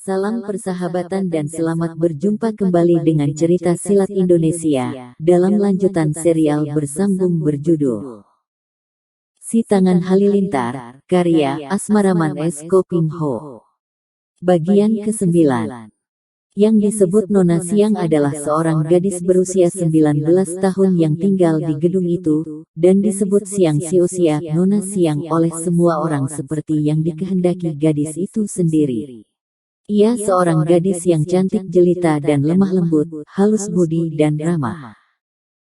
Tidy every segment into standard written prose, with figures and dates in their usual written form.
Salam persahabatan dan selamat berjumpa kembali dengan cerita silat Indonesia, dalam lanjutan serial bersambung berjudul Si Tangan Halilintar, karya Asmaraman S. Kopingho. Bagian ke-9. Yang disebut Nona Siang adalah seorang gadis berusia 19 tahun yang tinggal di gedung itu, dan disebut Siang Siosia, Nona Siang oleh semua orang seperti yang dikehendaki gadis itu sendiri. Ia seorang gadis yang cantik jelita dan lemah lembut, halus budi dan ramah.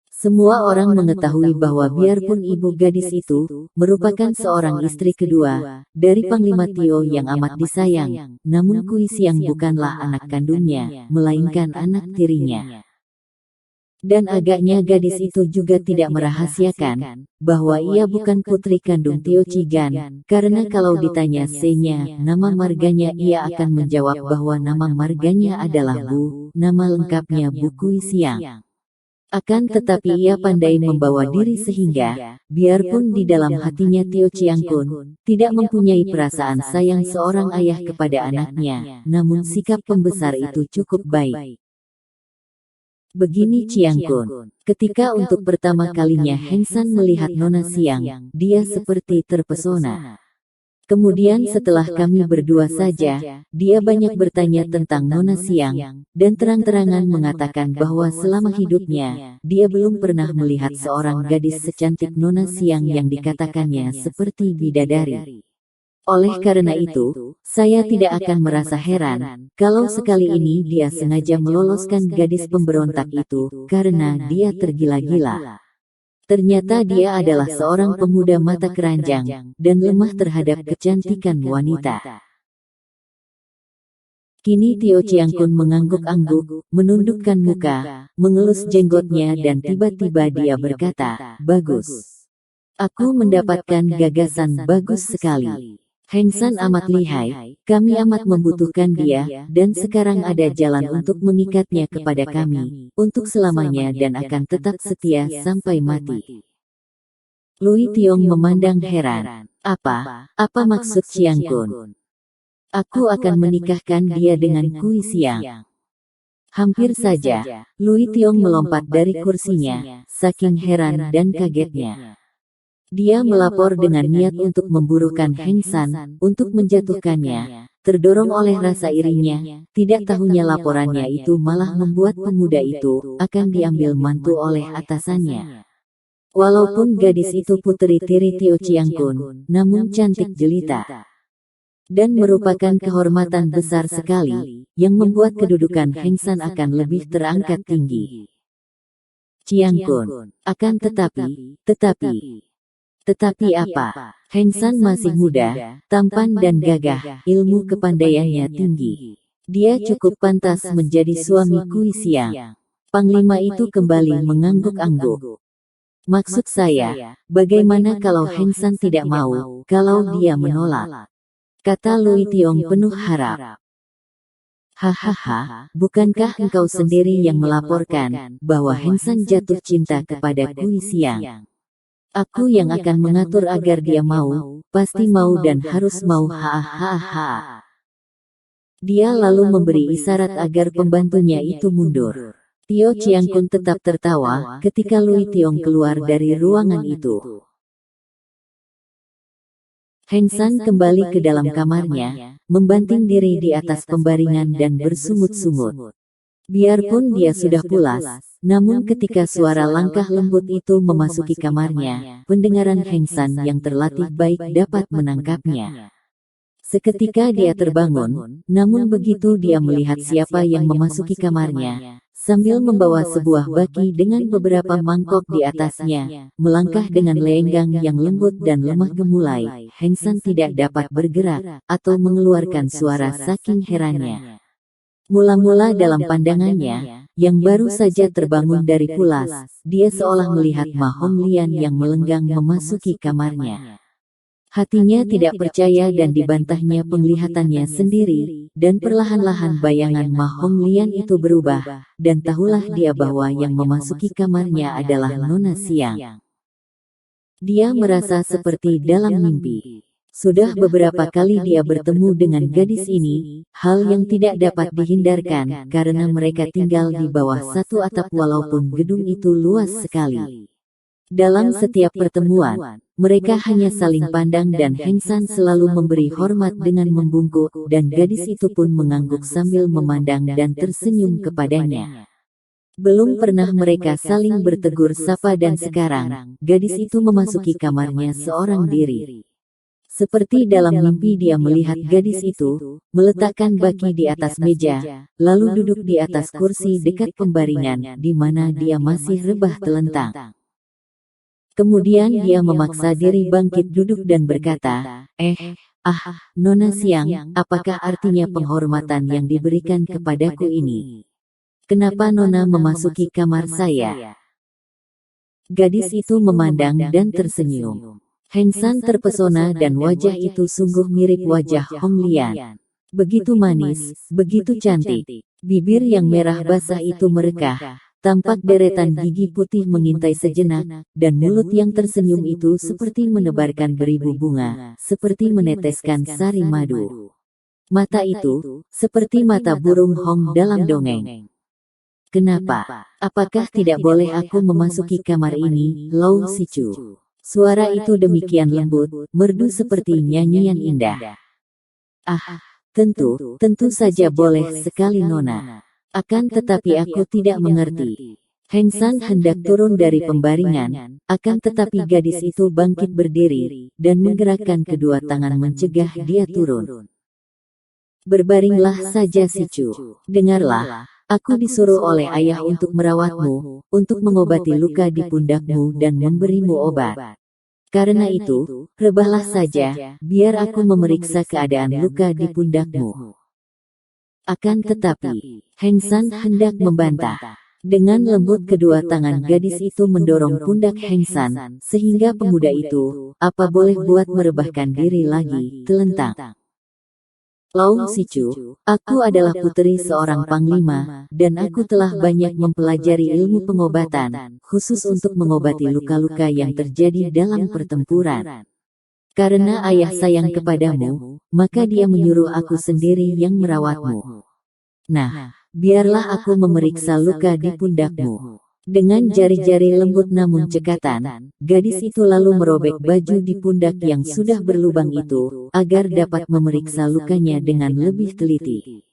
Semua orang mengetahui bahwa biarpun ibu gadis itu merupakan seorang istri kedua dari Panglima Tio yang amat disayang, namun Kui Siang bukanlah anak kandungnya, melainkan anak tirinya. Dan agaknya gadis itu juga tidak merahasiakan bahwa ia bukan putri kandung Tio Cigan, karena kalau ditanya C-nya, nama marganya, ia akan menjawab bahwa nama marganya adalah Bu, nama lengkapnya Bu Kui Siang. Akan tetapi ia pandai membawa diri sehingga, biarpun di dalam hatinya Tio Chiang Kun tidak mempunyai perasaan sayang seorang ayah kepada anaknya, namun sikap pembesar itu cukup baik. Begini Chiang Kun, ketika untuk pertama kalinya Heng San melihat Nona Siang, dia seperti terpesona. Kemudian setelah kami berdua saja, dia banyak bertanya tentang Nona Siang, dan terang-terangan mengatakan bahwa selama hidupnya, dia belum pernah melihat seorang gadis secantik Nona Siang yang dikatakannya seperti bidadari. Oleh karena itu, saya tidak akan merasa heran kalau sekali ini dia sengaja meloloskan gadis pemberontak itu karena dia tergila-gila. Ternyata dia adalah seorang pemuda mata keranjang dan lemah terhadap kecantikan wanita. Kini Tio Chiang Kun mengangguk-angguk, menundukkan muka, mengelus jenggotnya dan tiba-tiba dia berkata, "Bagus. Aku mendapatkan gagasan bagus sekali. Heng San amat lihai, kami amat membutuhkan dia, dan sekarang ada jalan untuk mengikatnya kepada kami, untuk selamanya dan akan tetap setia sampai mati." Lui Tiong memandang heran. Apa maksud Chiang Kun? Aku akan menikahkan dia dengan Kui Siang. Hampir saja, Lui Tiong melompat dari kursinya, saking heran dan kagetnya. Dia melapor dengan niat untuk memburukan Heng San, untuk menjatuhkannya. Terdorong oleh rasa irinya, tidak tahunya laporannya itu malah membuat pemuda itu akan diambil mantu oleh atasannya. Walaupun gadis itu putri tiri Tio Chiang Kun, namun cantik jelita. Dan merupakan kehormatan besar sekali, yang membuat kedudukan Heng San akan lebih terangkat tinggi. Chiang Kun, akan tetapi apa? Heng San masih muda, tampan dan gagah, ilmu kepandaiannya tinggi. Dia cukup pantas menjadi suami Kui Siang. Panglima itu kembali mengangguk-angguk. Maksud saya, bagaimana kalau Heng San tidak mau, kalau dia menolak? Kata Lui Tiong penuh harap. Hahaha, bukankah engkau sendiri yang melaporkan bahwa Heng San jatuh cinta kepada Kui Siang? Aku yang akan mengatur agar dia mau, pasti mau dan harus mau. Hahaha. Dia lalu memberi isyarat agar pembantunya itu mundur. Tio Chiang Kun tetap tertawa ketika Lui Tiong keluar dari ruangan itu. Heng San kembali ke dalam kamarnya, membanting diri di atas pembaringan dan bersungut-sungut. Biarpun dia sudah pulas, namun ketika suara langkah lembut itu memasuki kamarnya, pendengaran Heng San yang terlatih baik dapat menangkapnya. Seketika dia terbangun, namun begitu dia melihat siapa yang memasuki kamarnya, sambil membawa sebuah baki dengan beberapa mangkok di atasnya, melangkah dengan lenggang yang lembut dan lemah gemulai, Heng San tidak dapat bergerak, atau mengeluarkan suara saking herannya. Mula-mula dalam pandangannya, yang baru saja terbangun dari pulas, dia seolah melihat Ma Honglian yang melenggang memasuki kamarnya. Hatinya tidak percaya dan dibantahnya penglihatannya sendiri, dan perlahan-lahan bayangan Ma Honglian itu berubah, dan tahulah dia bahwa yang memasuki kamarnya adalah Nona Siang. Dia merasa seperti dalam mimpi. Sudah beberapa kali dia bertemu dengan gadis ini, hal yang tidak dapat dihindarkan karena mereka tinggal di bawah satu atap walaupun gedung itu luas sekali. Dalam setiap pertemuan, mereka hanya saling pandang dan Heng San selalu memberi hormat dengan membungkuk dan gadis itu pun mengangguk sambil memandang dan tersenyum kepadanya. Belum pernah mereka saling bertegur sapa dan sekarang, gadis itu memasuki kamarnya seorang diri. Seperti dalam mimpi dia melihat gadis itu, meletakkan baki di atas meja, lalu duduk di atas kursi dekat pembaringan di mana dia masih rebah telentang. Kemudian dia memaksa diri bangkit duduk dan berkata, Nona Siang, apakah artinya penghormatan yang diberikan kepadaku ini? Kenapa Nona memasuki kamar saya? Gadis itu memandang dan tersenyum. Heng San terpesona dan wajah itu sungguh mirip wajah Hong Lian. Begitu manis, begitu cantik. Bibir yang merah basah itu merekah, tampak deretan gigi putih mengintai sejenak, dan mulut yang tersenyum itu seperti menebarkan beribu bunga, seperti meneteskan sari madu. Mata itu, seperti mata burung Hong dalam dongeng. Kenapa? Apakah tidak boleh aku memasuki kamar ini, Lau Sichu? Suara itu demikian lembut, merdu seperti nyanyian indah. Tentu saja boleh sekali Nona. Akan tetapi aku tidak mengerti. Heng San hendak turun dari pembaringan, akan tetapi gadis itu bangkit berdiri, dan menggerakkan kedua tangan mencegah dia turun. Berbaringlah saja Sichu. Dengarlah. Aku disuruh oleh ayah untuk merawatmu, untuk mengobati luka di pundakmu dan memberimu obat. Karena itu, rebahlah saja, biar aku memeriksa keadaan luka di pundakmu. Akan tetapi, Heng San hendak membantah. Dengan lembut kedua tangan gadis itu mendorong pundak Heng San, sehingga pemuda itu, apa boleh buat merebahkan diri lagi, telentang. Lau Sichu, aku adalah putri seorang panglima, dan aku telah banyak mempelajari ilmu pengobatan, khusus untuk mengobati luka-luka yang terjadi dalam pertempuran. Karena ayah sayang kepadamu, maka dia menyuruh aku sendiri yang merawatmu. Nah, biarlah aku memeriksa luka di pundakmu. Dengan jari-jari lembut namun cekatan, gadis itu lalu merobek baju di pundak yang sudah berlubang itu, agar dapat memeriksa lukanya dengan lebih teliti.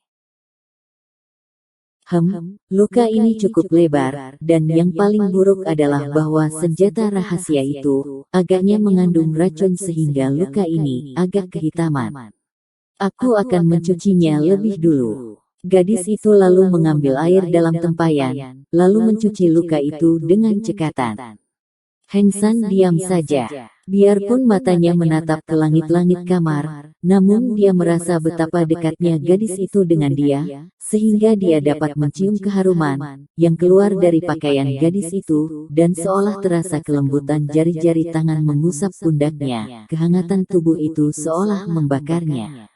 Luka ini cukup lebar, dan yang paling buruk adalah bahwa senjata rahasia itu, agaknya mengandung racun sehingga luka ini agak kehitaman. Aku akan mencucinya lebih dulu. Gadis itu lalu mengambil air dalam tempayan, lalu mencuci luka itu dengan cekatan. Heng San diam saja. Biarpun matanya menatap ke langit-langit kamar, namun dia merasa betapa dekatnya gadis itu dengan dia, sehingga dia dapat mencium keharuman yang keluar dari pakaian gadis itu, dan seolah terasa kelembutan jari-jari tangan mengusap pundaknya, kehangatan tubuh itu seolah membakarnya.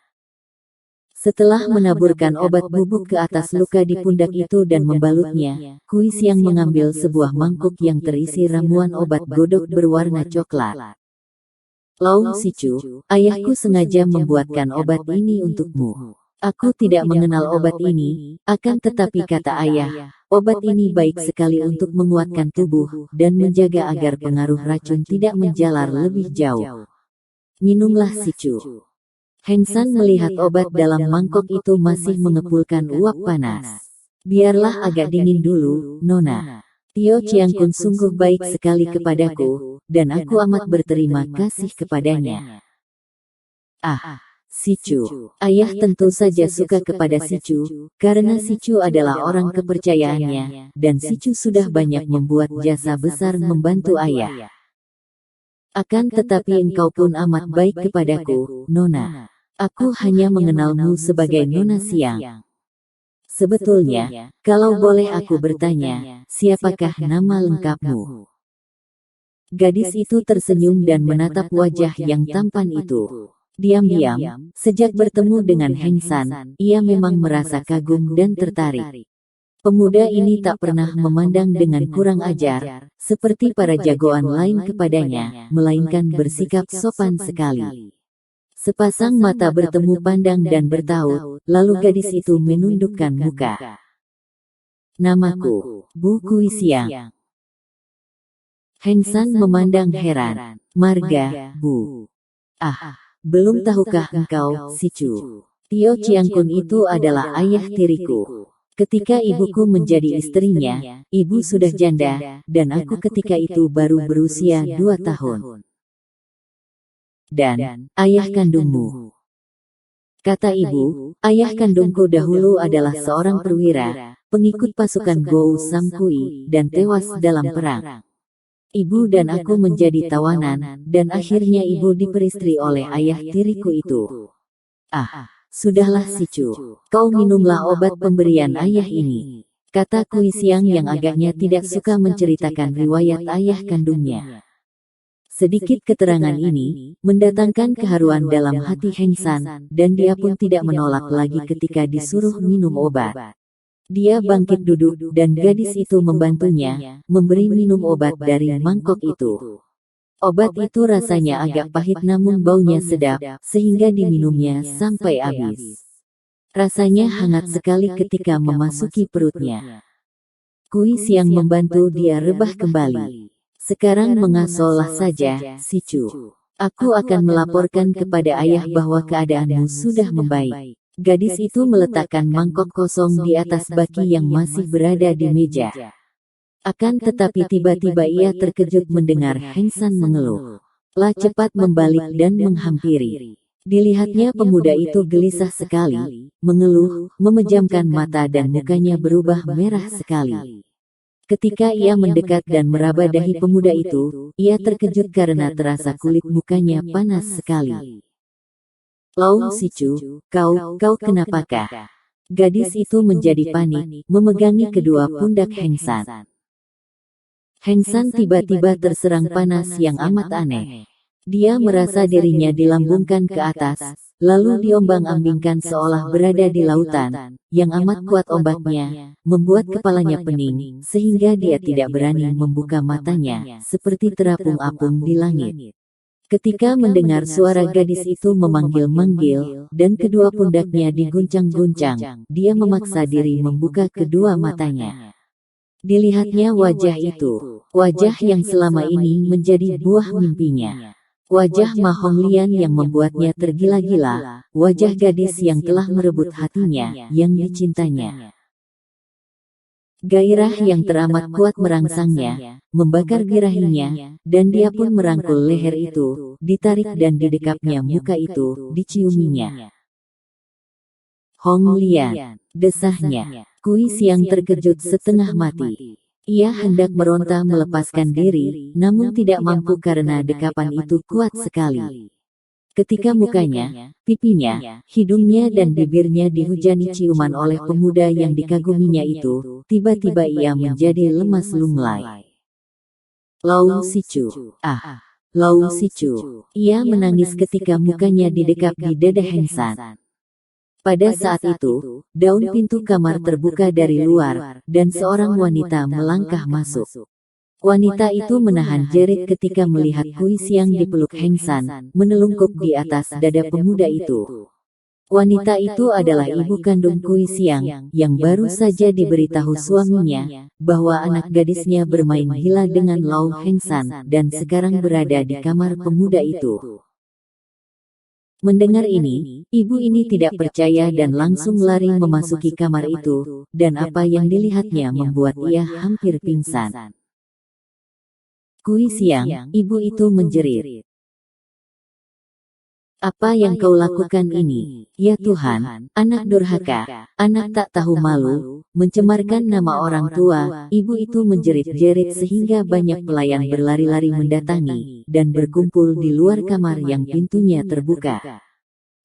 Setelah menaburkan obat bubuk ke atas luka di pundak itu dan membalutnya, Kui Siang mengambil sebuah mangkuk yang terisi ramuan obat godok berwarna coklat. Lau Sichu, ayahku sengaja membuatkan obat ini untukmu. Aku tidak mengenal obat ini, akan tetapi kata ayah, obat ini baik sekali untuk menguatkan tubuh, dan menjaga agar pengaruh racun tidak menjalar lebih jauh. Minumlah Sichu. Heng San melihat obat dalam mangkok itu masih mengepulkan uap panas. Biarlah agak dingin dulu, Nona. Tio Chiang Kun sungguh baik sekali kepadaku, dan aku amat berterima kasih kepadanya. Sichu. Ayah tentu saja suka kepada Sichu, karena Sichu adalah orang kepercayaannya, dan Sichu sudah banyak membuat jasa besar membantu ayah. Akan tetapi engkau pun amat baik kepadaku, Nona. Aku hanya mengenalmu sebagai Nona Siang. Sebetulnya, kalau boleh aku bertanya, siapakah nama lengkapmu? Gadis itu tersenyum dan menatap wajah yang tampan itu. Diam-diam, sejak bertemu dengan Heng San, ia memang merasa kagum dan tertarik. Pemuda ini tak pernah memandang dengan kurang ajar, seperti para jagoan lain kepadanya, melainkan bersikap sopan sekali. Sepasang mata bertemu pandang dan bertaut, lalu gadis itu menundukkan muka. Namaku, Bu Kui Siang. Heng San memandang heran. Marga, Bu. Ah, belum tahukah engkau, si Chu? Tio Chiang Kun itu adalah ayah tiriku. Ketika ibuku menjadi istrinya, ibu sudah janda, dan aku ketika itu baru berusia 2 tahun. Dan, ayah kandungmu. Kata ibu, ayah kandungku dahulu adalah seorang perwira, pengikut pasukan Gou Sam Kui, dan tewas dalam perang. Ibu dan aku menjadi tawanan, dan akhirnya ibu diperistri oleh ayah tiriku itu. Ah, sudahlah si Chu, kau minumlah obat pemberian ayah ini. Kata Kui Siang yang agaknya tidak suka menceritakan riwayat ayah kandungnya. Sedikit keterangan ini, mendatangkan keharuan dalam hati Heng San, dan dia pun tidak menolak lagi ketika disuruh minum obat. Dia bangkit duduk, dan gadis itu membantunya, memberi minum obat dari mangkok itu. Obat itu rasanya agak pahit namun baunya sedap, sehingga diminumnya sampai habis. Rasanya hangat sekali ketika memasuki perutnya. Kui Siang membantu dia rebah kembali. Sekarang mengasuhlah saja, si Chu. Aku akan melaporkan kepada ayah bahwa keadaanmu sudah membaik. Gadis itu meletakkan mangkok kosong di atas baki yang masih berada di meja. Akan tetapi tiba-tiba ia terkejut mendengar Heng San mengeluh. La cepat membalik dan menghampiri. Dilihatnya pemuda itu gelisah sekali, mengeluh, memejamkan mata dan mukanya berubah merah sekali. Ketika ia mendekat dan meraba dahi pemuda itu, ia terkejut karena terasa kulit mukanya panas sekali. Lau si Chu, kau kenapakah? Gadis itu menjadi panik, memegangi kedua pundak Heng San. Heng San tiba-tiba terserang panas yang amat aneh. Dia merasa dirinya dilambungkan ke atas, lalu diombang-ambingkan seolah berada di lautan, yang amat kuat ombaknya, membuat kepalanya pening, sehingga dia tidak berani membuka matanya, seperti terapung-apung di langit. Ketika mendengar suara gadis itu memanggil-manggil, dan kedua pundaknya diguncang-guncang, dia memaksa diri membuka kedua matanya. Dilihatnya wajah itu, wajah yang selama ini menjadi buah mimpinya. Wajah Ma Honglian yang membuatnya tergila-gila, wajah gadis yang telah merebut hatinya, yang dicintanya. Gairah yang teramat kuat merangsangnya, membakar birahinya, dan dia pun merangkul leher itu, ditarik dan didekapnya muka itu, diciuminya. Hong Lian, desahnya. Kui Siang terkejut setengah mati. Ia hendak meronta melepaskan diri, namun tidak mampu karena dekapan itu kuat sekali. Ketika mukanya, pipinya, hidungnya dan bibirnya dihujani ciuman oleh pemuda yang dikaguminya itu, tiba-tiba ia menjadi lemas lunglai. Lau si Chu, Lau si Chu. Ia menangis ketika mukanya didekap di dada Heng San. Pada saat itu, daun pintu kamar terbuka dari luar, dan seorang wanita melangkah masuk. Wanita itu menahan jerit ketika melihat Kui Siang dipeluk Heng San, menelungkup di atas dada pemuda itu. Wanita itu adalah ibu kandung Kui Siang, yang baru saja diberitahu suaminya, bahwa anak gadisnya bermain gila dengan Lau Heng San, dan sekarang berada di kamar pemuda itu. Mendengar ini, ibu ini tidak percaya dan langsung lari memasuki kamar itu, dan apa yang dilihatnya membuat ia hampir pingsan. Kui Siang, ibu itu menjerit. Apa yang kau lakukan ini? Ya Tuhan, anak durhaka, anak tak tahu malu, mencemarkan nama orang tua. Ibu itu menjerit-jerit sehingga banyak pelayan berlari-lari mendatangi, dan berkumpul di luar kamar yang pintunya terbuka.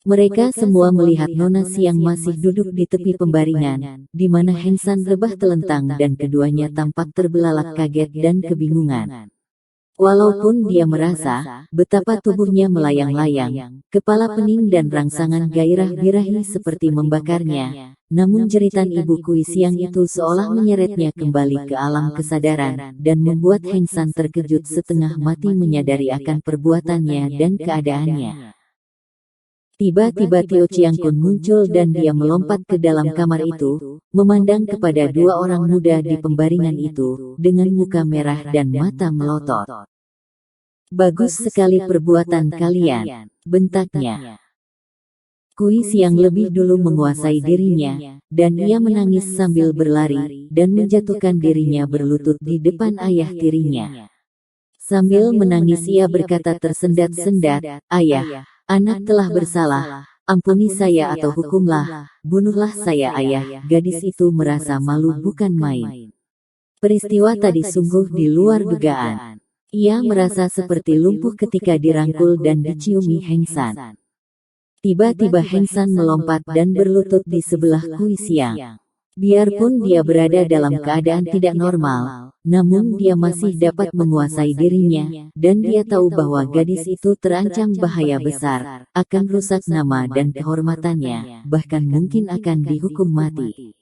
Mereka semua melihat Nona Siang masih duduk di tepi pembaringan, di mana Heng San rebah telentang dan keduanya tampak terbelalak kaget dan kebingungan. Walaupun dia merasa betapa tubuhnya melayang-layang, kepala pening dan rangsangan gairah birahi seperti membakarnya, namun jeritan ibu Kui Siang itu seolah menyeretnya kembali ke alam kesadaran, dan membuat Heng San terkejut setengah mati menyadari akan perbuatannya dan keadaannya. Tiba-tiba Tio Chiang Kun muncul dan dia melompat ke dalam kamar itu, memandang kepada dua orang muda di pembaringan itu, dengan muka merah dan mata melotot. "Bagus sekali perbuatan kalian," bentaknya. Kui Xiang lebih dulu menguasai dirinya, dan ia menangis sambil berlari, dan menjatuhkan dirinya berlutut di depan ayah tirinya. Sambil menangis ia berkata tersendat-sendat, "Ayah, anak telah bersalah, ampuni saya atau hukumlah, bunuhlah saya ayah." Gadis itu merasa malu bukan main. Peristiwa tadi sungguh di luar dugaan. Ia merasa seperti lumpuh ketika dirangkul dan diciumi Heng San. Tiba-tiba Heng San melompat dan berlutut di sebelah Kui Xiang. Biarpun dia berada dalam keadaan tidak normal, namun dia masih dapat menguasai dirinya, dan dia tahu bahwa gadis itu terancam bahaya besar, akan rusak nama dan kehormatannya, bahkan mungkin akan dihukum mati.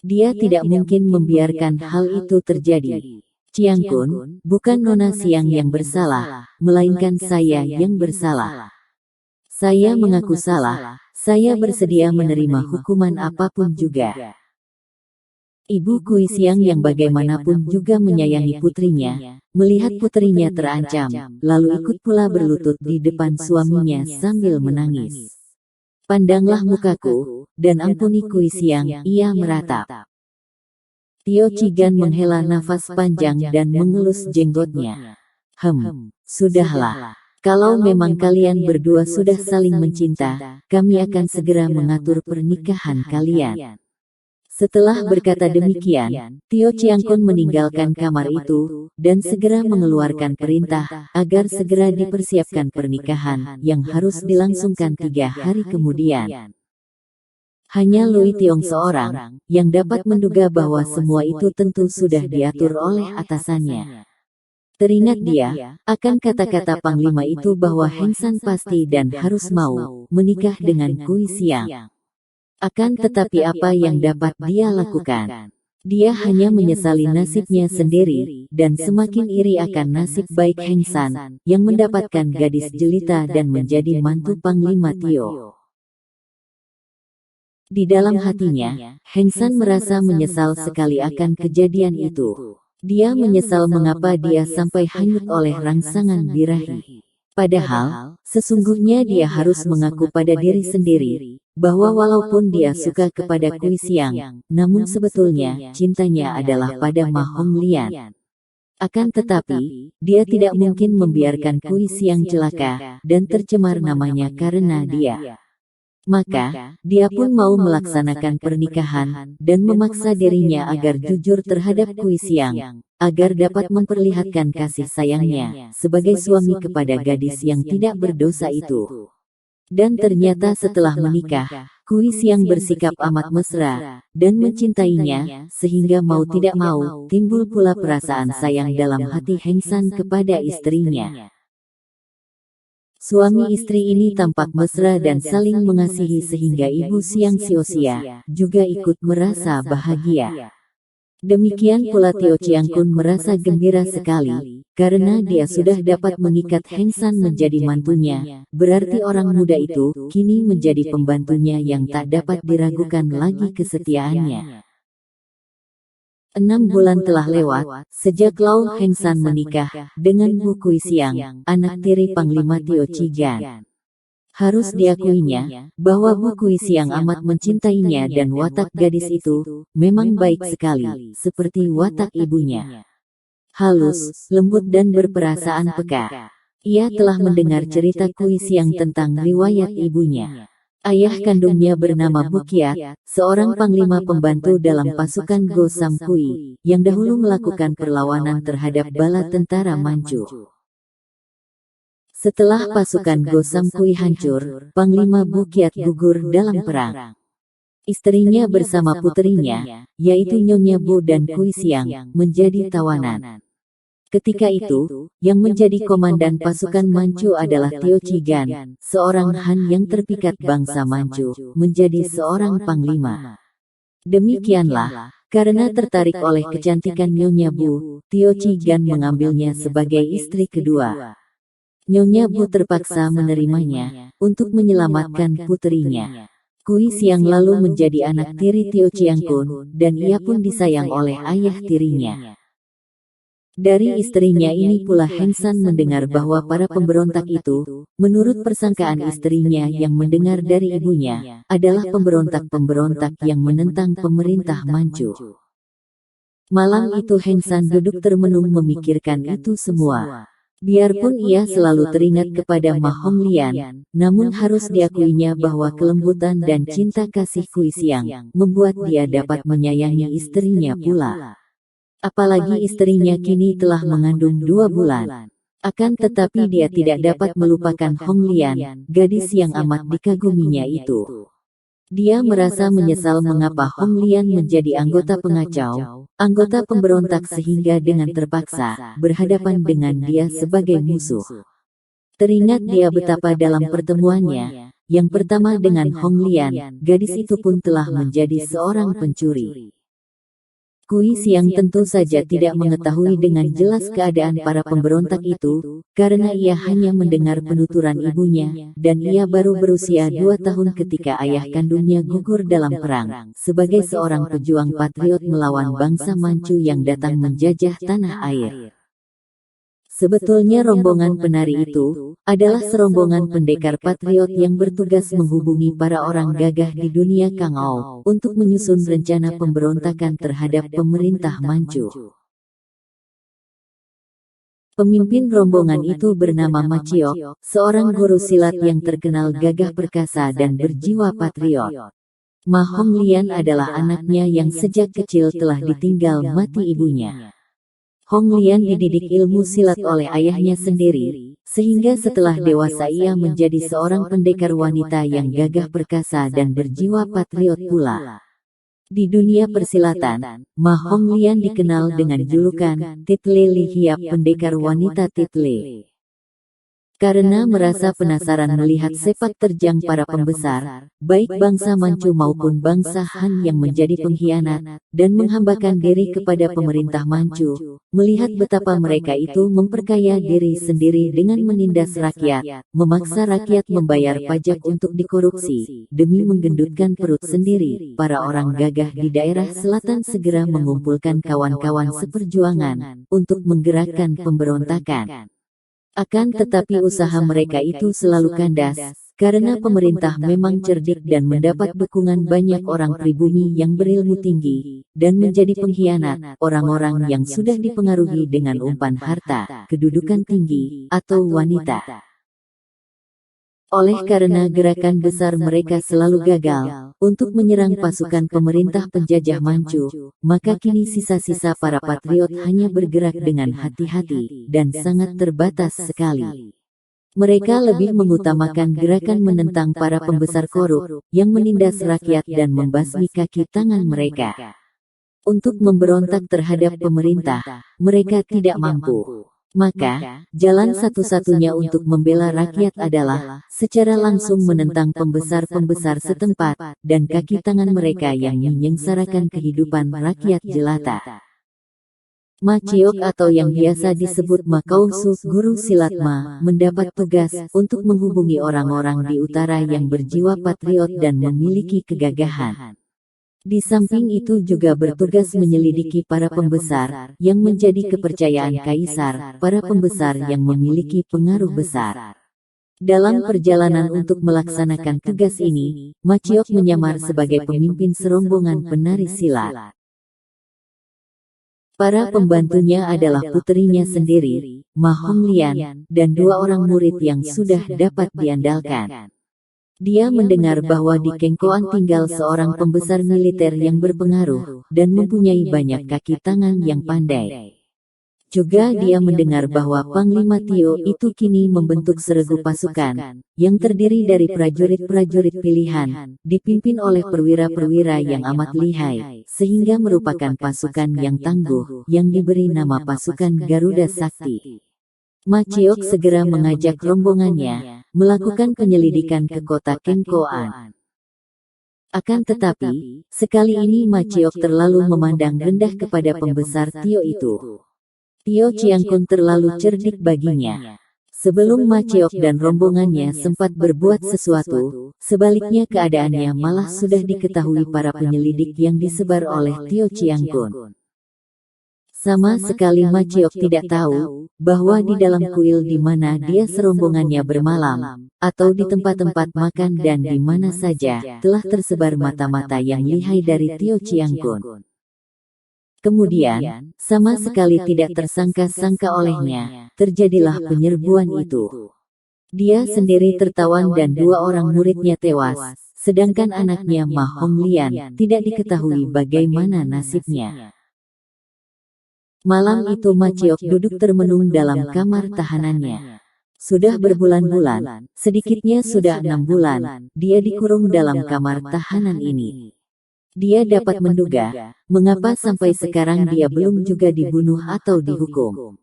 Dia tidak mungkin membiarkan hal itu terjadi. "Chiang Kun, bukan Nona Xiang yang bersalah, melainkan saya yang bersalah. Saya mengaku salah, saya bersedia menerima hukuman apapun juga." Ibu Kui Xiang yang bagaimanapun juga menyayangi putrinya, melihat putrinya terancam, lalu ikut pula berlutut di depan suaminya sambil menangis. "Pandanglah mukaku, dan ampuni Kui Xiang," ia meratap. Tio Chigan menghela nafas panjang dan mengelus jenggotnya. Sudahlah. Kalau memang kalian berdua sudah saling mencinta, kami akan segera mengatur pernikahan kalian." Setelah berkata demikian, Tio Chiang Kun meninggalkan kamar itu, dan segera mengeluarkan perintah, agar segera dipersiapkan pernikahan, yang harus dilangsungkan 3 hari kemudian. Hanya Lui Tiong seorang, yang dapat menduga bahwa semua itu tentu sudah diatur oleh atasannya. Teringat dia, akan kata-kata Panglima itu bahwa Heng San pasti dan harus mau menikah dengan Kui Xiang. Akan tetapi apa yang dapat dia lakukan? Dia hanya menyesali nasibnya sendiri, dan semakin iri akan nasib baik Heng San, yang mendapatkan gadis jelita dan menjadi mantu Panglima Tio. Di dalam hatinya, Heng San merasa menyesal sekali akan kejadian itu. Dia menyesal mengapa dia sampai hanyut oleh rangsangan birahi. Padahal, sesungguhnya dia harus mengaku pada diri sendiri, bahwa walaupun dia suka kepada Kui Xiang, namun sebetulnya cintanya adalah pada Ma Honglian. Akan tetapi, dia tidak mungkin membiarkan Kui Xiang celaka, dan tercemar namanya karena dia. Maka, dia pun mau melaksanakan pernikahan, dan memaksa dirinya agar jujur terhadap Kui Xiang, agar dapat memperlihatkan kasih sayangnya, sebagai suami kepada gadis yang tidak berdosa itu. Dan ternyata setelah menikah, Kui Xiang bersikap amat mesra, dan mencintainya, sehingga mau tidak mau, timbul pula perasaan sayang dalam hati Heng San kepada istrinya. Suami istri ini tampak mesra dan saling mengasihi sehingga Ibu Xiang Siosia juga ikut merasa bahagia. Demikian pula Tio Chiang Kun merasa gembira sekali, karena dia sudah dapat mengikat Heng San menjadi mantunya, berarti orang muda itu kini menjadi pembantunya yang tak dapat diragukan lagi kesetiaannya. 6 bulan telah lewat, sejak Lau Heng San menikah dengan Bu Kui Xiang, anak tiri Panglima Tio Chigan. Harus diakuinya, bahwa Bu Kui Xiang amat mencintainya dan watak gadis itu, memang baik sekali, seperti watak ibunya. Halus, lembut dan berperasaan peka. Ia telah mendengar cerita Kui Xiang tentang riwayat ibunya. Ayah kandungnya bernama Bu Kiat, seorang panglima pembantu dalam pasukan Go Sam Kui, yang dahulu melakukan perlawanan terhadap bala tentara Manchu. Setelah pasukan Go Sam Kui hancur, Panglima Bu Kiat gugur dalam perang. Istrinya bersama puterinya, yaitu Nyonya Bu dan Kui Xiang, menjadi tawanan. Ketika itu, yang menjadi komandan pasukan Manchu adalah Tio Chigan, seorang Han yang terpikat bangsa Manchu, menjadi seorang panglima. Demikianlah, karena tertarik oleh kecantikan Nyonya Bu, Tio Chigan mengambilnya sebagai istri kedua. Nyonya Bu terpaksa menerimanya untuk menyelamatkan puterinya. Kui Xiang lalu menjadi anak tiri Tio Chiang Kun, dan ia pun disayang oleh ayah tirinya. Dari istrinya ini pula Heng San mendengar bahwa para pemberontak itu, menurut persangkaan istrinya yang mendengar dari ibunya, adalah pemberontak-pemberontak yang menentang pemerintah Manchu. Malam itu Heng San duduk termenung memikirkan itu semua. Biarpun ia selalu teringat kepada Ma Honglian, namun harus diakuinya bahwa kelembutan dan cinta kasih Kui Xiang membuat dia dapat menyayangi istrinya pula. Apalagi istrinya kini telah mengandung 2 bulan. Akan tetapi dia tidak dapat melupakan Honglian, gadis yang amat dikaguminya itu. Dia merasa menyesal mengapa Honglian menjadi anggota pengacau, anggota pemberontak sehingga dengan terpaksa berhadapan dengan dia sebagai musuh. Teringat dia betapa dalam pertemuannya, yang pertama dengan Honglian, gadis itu pun telah menjadi seorang pencuri. Kui Xiang tentu saja tidak mengetahui dengan jelas keadaan para pemberontak itu, karena ia hanya mendengar penuturan ibunya, dan ia baru berusia 2 tahun ketika ayah kandungnya gugur dalam perang, sebagai seorang pejuang patriot melawan bangsa Manchu yang datang menjajah tanah air. Sebetulnya rombongan penari itu adalah serombongan pendekar patriot yang bertugas menghubungi para orang gagah di dunia Kangou untuk menyusun rencana pemberontakan terhadap pemerintah Manchu. Pemimpin rombongan itu bernama Ma Chiok, seorang guru silat yang terkenal gagah perkasa dan berjiwa patriot. Ma Honglian adalah anaknya yang sejak kecil telah ditinggal mati ibunya. Honglian dididik ilmu silat oleh ayahnya sendiri, sehingga setelah dewasa ia menjadi seorang pendekar wanita yang gagah perkasa dan berjiwa patriot pula. Di dunia persilatan, Ma Honglian dikenal dengan julukan Title Li Hiap, pendekar wanita Title. Karena merasa penasaran melihat sepak terjang para pembesar, baik bangsa Manchu maupun bangsa Han yang menjadi pengkhianat, dan menghambakan diri kepada pemerintah Manchu, melihat betapa mereka itu memperkaya diri sendiri dengan menindas rakyat, memaksa rakyat membayar pajak untuk dikorupsi, demi menggendutkan perut sendiri, para orang gagah di daerah selatan segera mengumpulkan kawan-kawan seperjuangan, untuk menggerakkan pemberontakan. Akan tetapi usaha mereka itu selalu kandas, karena pemerintah memang cerdik dan mendapat dukungan banyak orang pribumi yang berilmu tinggi, dan menjadi pengkhianat, orang-orang yang sudah dipengaruhi dengan umpan harta, kedudukan tinggi, atau wanita. Oleh karena gerakan besar mereka selalu gagal untuk menyerang pasukan pemerintah penjajah Manchu, maka kini sisa-sisa para patriot hanya bergerak dengan hati-hati dan sangat terbatas sekali. Mereka lebih mengutamakan gerakan menentang para pembesar korup yang menindas rakyat dan membasmi kaki tangan mereka. Untuk memberontak terhadap pemerintah, mereka tidak mampu. Maka, jalan satu-satunya untuk membela rakyat adalah secara langsung menentang pembesar-pembesar setempat, dan kaki tangan mereka yang menyengsarakan kehidupan rakyat jelata. Ma Chiok atau yang biasa disebut Ma Kousu, guru silat Ma, mendapat tugas untuk menghubungi orang-orang di utara yang berjiwa patriot dan memiliki kegagahan. Di samping itu juga bertugas menyelidiki para pembesar yang menjadi kepercayaan kaisar, para pembesar yang memiliki pengaruh besar. Dalam perjalanan untuk melaksanakan tugas ini, Ma Chiok menyamar sebagai pemimpin serombongan penari silat. Para pembantunya adalah puterinya sendiri, Ma Honglian, dan 2 orang murid yang sudah dapat diandalkan. Dia mendengar bahwa di Kengkoan tinggal seorang pembesar militer yang berpengaruh, dan mempunyai banyak kaki tangan yang pandai. Juga dia mendengar bahwa Panglima Tio itu kini membentuk seregu pasukan, yang terdiri dari prajurit-prajurit pilihan, dipimpin oleh perwira-perwira yang amat lihai, sehingga merupakan pasukan yang tangguh, yang diberi nama pasukan Garuda Sakti. Ma Chiok segera mengajak rombongannya melakukan penyelidikan ke kota Kengkoan. Akan tetapi, sekali ini Ma Chiok terlalu memandang rendah kepada pembesar Tio itu. Tio Chiang Kun terlalu cerdik baginya. Sebelum Ma Cheok dan rombongannya sempat berbuat sesuatu, sebaliknya keadaannya malah sudah diketahui para penyelidik yang disebar oleh Tio Chiang Kun. Sama sekali Ma Cheok tidak tahu bahwa di dalam kuil di mana dia serombongannya bermalam, atau di tempat-tempat makan dan di mana saja, telah tersebar mata-mata yang lihai dari Tio Chiang Kun. Kemudian, sama sekali tidak tersangka-sangka olehnya, terjadilah penyerbuan itu. Dia sendiri tertawan dan 2 orang muridnya tewas, sedangkan anaknya Ma Honglian tidak diketahui bagaimana nasibnya. Malam itu Ma Cheok duduk termenung dalam kamar tahanannya. Sudah berbulan-bulan, sedikitnya sudah 6 bulan, dia dikurung dalam kamar tahanan ini. Dia dapat menduga, mengapa sampai sekarang dia belum juga dibunuh atau dihukum.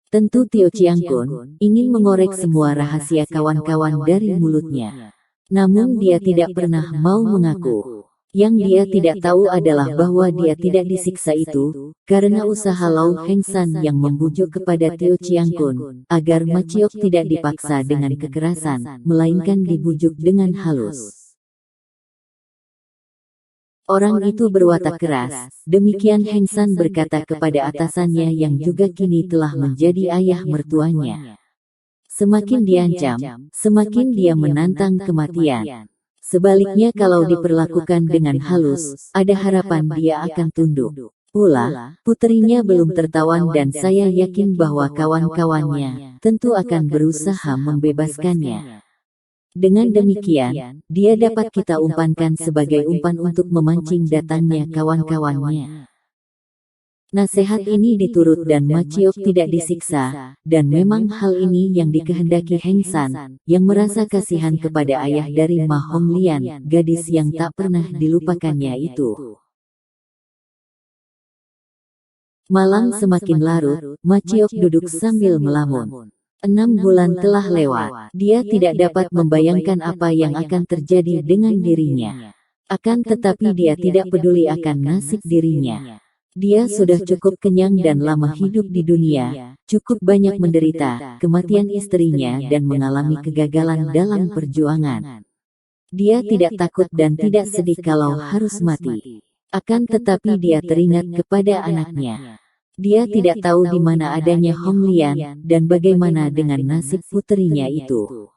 Tentu Tio Chiang Kun ingin mengorek semua rahasia kawan-kawan dari mulutnya. Namun dia tidak pernah mau mengaku. Yang dia tidak tahu adalah bahwa dia tidak disiksa itu, karena usaha Lau Heng San yang membujuk kepada Tio Chiang Kun, agar Ma Cheok tidak dipaksa dengan kekerasan, melainkan dibujuk dengan halus. Orang itu berwatak keras, demikian Heng San berkata kepada atasannya yang juga kini telah menjadi ayah mertuanya. Semakin diancam, semakin dia menantang kematian. Sebaliknya kalau diperlakukan dengan halus, ada harapan dia akan tunduk. Pula, puterinya belum tertawan dan saya yakin bahwa kawan-kawannya tentu akan berusaha membebaskannya. Dengan demikian, dia dapat kita umpankan sebagai umpan untuk memancing datangnya kawan-kawannya. Nasihat ini diturut dan Ma Cheok tidak disiksa, dan memang hal ini yang dikehendaki Heng San, yang merasa kasihan kepada ayah dari Ma Honglian, gadis yang tak pernah dilupakannya itu. Malam semakin larut, Ma Cheok duduk sambil melamun. 6 bulan telah lewat, dia tidak dapat membayangkan apa yang akan terjadi dengan dirinya. Akan tetapi dia tidak peduli akan nasib dirinya. Dia sudah cukup kenyang dan lama hidup di dunia, cukup banyak menderita, kematian istrinya dan mengalami kegagalan dalam perjuangan. Dia tidak takut dan tidak sedih kalau harus mati. Akan tetapi dia teringat kepada anaknya. Dia tidak tahu di mana adanya Honglian, dan bagaimana dengan nasib puterinya itu.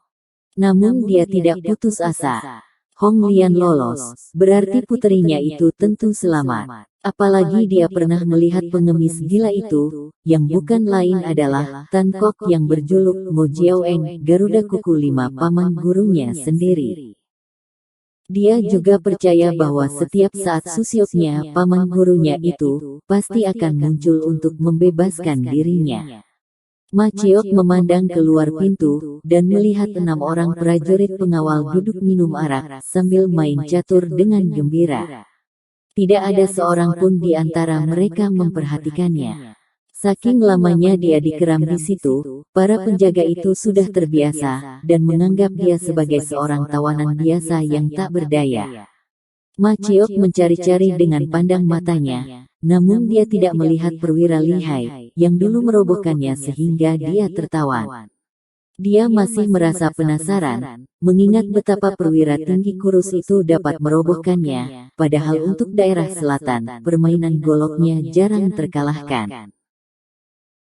Namun dia tidak putus asa. Honglian lolos, berarti puterinya itu tentu selamat. Apalagi dia pernah melihat pengemis gila itu, yang bukan lain adalah Tan Kok yang berjuluk Mo Jiaoeng, Garuda Kuku 5 paman gurunya sendiri. Dia juga percaya bahwa setiap saat susyoknya paman gurunya itu, pasti akan muncul untuk membebaskan dirinya. Ma Cheok memandang keluar pintu, dan melihat 6 orang prajurit pengawal duduk minum arak, sambil main catur dengan gembira. Tidak ada seorang pun di antara mereka memperhatikannya. Saking lamanya dia dikeram di situ, para penjaga itu sudah terbiasa, dan menganggap dia sebagai seorang tawanan biasa yang tak berdaya. Ma Cheok mencari-cari dengan pandang matanya, namun dia tidak melihat perwira lihai, yang dulu merobohkannya sehingga dia tertawan. Dia masih merasa penasaran, mengingat betapa perwira tinggi kurus itu dapat merobohkannya, padahal untuk daerah selatan, permainan goloknya jarang terkalahkan.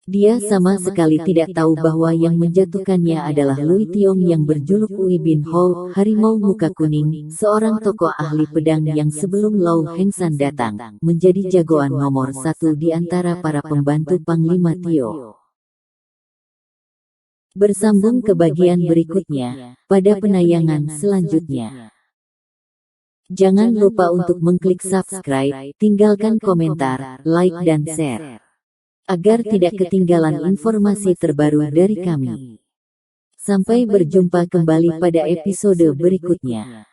Dia sama sekali tidak tahu bahwa yang menjatuhkannya adalah Lui Tiong yang berjuluk Ui Bin Ho, harimau muka kuning, seorang tokoh ahli pedang yang sebelum Lau Heng San datang, menjadi jagoan nomor 1 di antara para pembantu Panglima Tio. Bersambung ke bagian berikutnya, pada penayangan selanjutnya. Jangan lupa untuk mengklik subscribe, tinggalkan komentar, like dan share, agar tidak ketinggalan informasi terbaru dari kami. Sampai berjumpa kembali pada episode berikutnya.